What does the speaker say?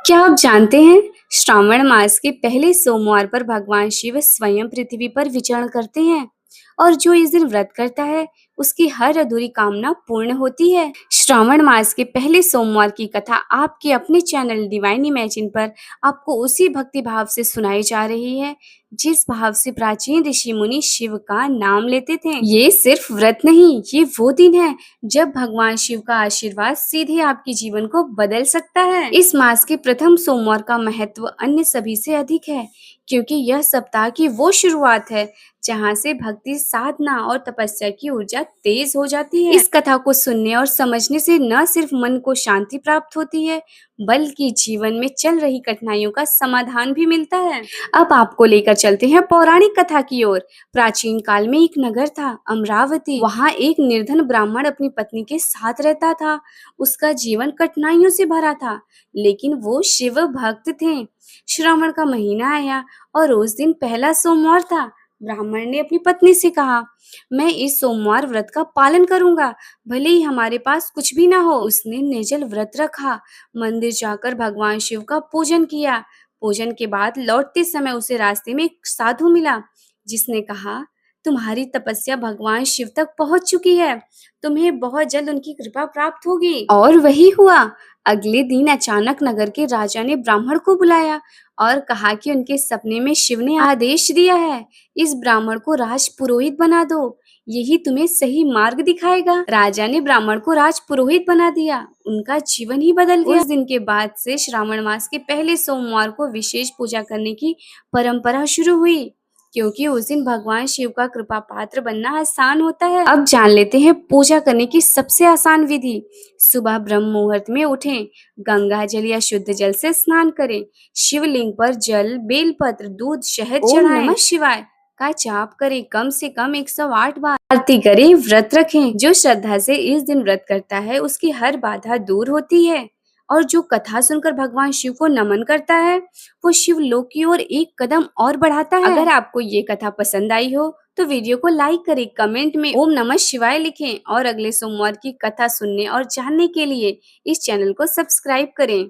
क्या आप जानते हैं श्रावण मास के पहले सोमवार पर भगवान शिव स्वयं पृथ्वी पर विचरण करते हैं और जो इस दिन व्रत करता है उसकी हर अधूरी कामना पूर्ण होती है। श्रावण मास के पहले सोमवार की कथा आपके अपने चैनल डिवाइन इमेजिन पर आपको उसी भक्ति भाव से सुनाई जा रही है जिस भाव से प्राचीन ऋषि मुनि शिव का नाम लेते थे। ये सिर्फ व्रत नहीं, ये वो दिन है जब भगवान शिव का आशीर्वाद सीधे आपके जीवन को बदल सकता है। इस मास के प्रथम सोमवार का महत्व अन्य सभी से अधिक है क्योंकि यह सप्ताह की वो शुरुआत है जहाँ से भक्ति, साधना और तपस्या की ऊर्जा तेज हो जाती है। इस कथा को सुनने और समझने से न सिर्फ मन को शांति प्राप्त होती है बल्कि जीवन में चल रही कठिनाइयों का समाधान भी मिलता है। अब आपको लेकर चलते हैं पौराणिक कथा की ओर। प्राचीन काल में एक नगर था, अमरावती। वहाँ एक निर्धन ब्राह्मण अपनी पत्नी के साथ रहता था। उसका जीवन कठिनाइयों से भरा था लेकिन वो शिव भक्त थे। श्रावण का महीना आया और उस दिन पहला सोमवार था। ब्राह्मण ने अपनी पत्नी से कहा, मैं इस सोमवार व्रत का पालन करूंगा, भले ही हमारे पास कुछ भी ना हो। उसने निर्जल व्रत रखा, मंदिर जाकर भगवान शिव का पूजन किया। पूजन के बाद लौटते समय उसे रास्ते में एक साधु मिला जिसने कहा, तुम्हारी तपस्या भगवान शिव तक पहुंच चुकी है, तुम्हें बहुत जल्द उनकी कृपा प्राप्त होगी। और वही हुआ। अगले दिन अचानक नगर के राजा ने ब्राह्मण को बुलाया और कहा कि उनके सपने में शिव ने आदेश दिया है, इस ब्राह्मण को राज पुरोहित बना दो, यही तुम्हें सही मार्ग दिखाएगा। राजा ने ब्राह्मण को राज पुरोहित बना दिया, उनका जीवन ही बदल गया। उस दिन के बाद से श्रावण मास के पहले सोमवार को विशेष पूजा करने की परंपरा शुरू हुई क्योंकि उस दिन भगवान शिव का कृपा पात्र बनना आसान होता है। अब जान लेते हैं पूजा करने की सबसे आसान विधि। सुबह ब्रह्म मुहूर्त में उठें, गंगा जल या शुद्ध जल से स्नान करें, शिवलिंग पर जल, बेलपत्र, दूध, शहद चढ़ाएं, ओम नमः शिवाय का जाप करें, कम से कम 108 बार आरती करें, व्रत रखें। जो श्रद्धा से इस दिन व्रत करता है उसकी हर बाधा दूर होती है और जो कथा सुनकर भगवान शिव को नमन करता है वो शिव लोक की ओर एक कदम और बढ़ाता है। अगर आपको ये कथा पसंद आई हो तो वीडियो को लाइक करें, कमेंट में ओम नमः शिवाय लिखें और अगले सोमवार की कथा सुनने और जानने के लिए इस चैनल को सब्सक्राइब करें।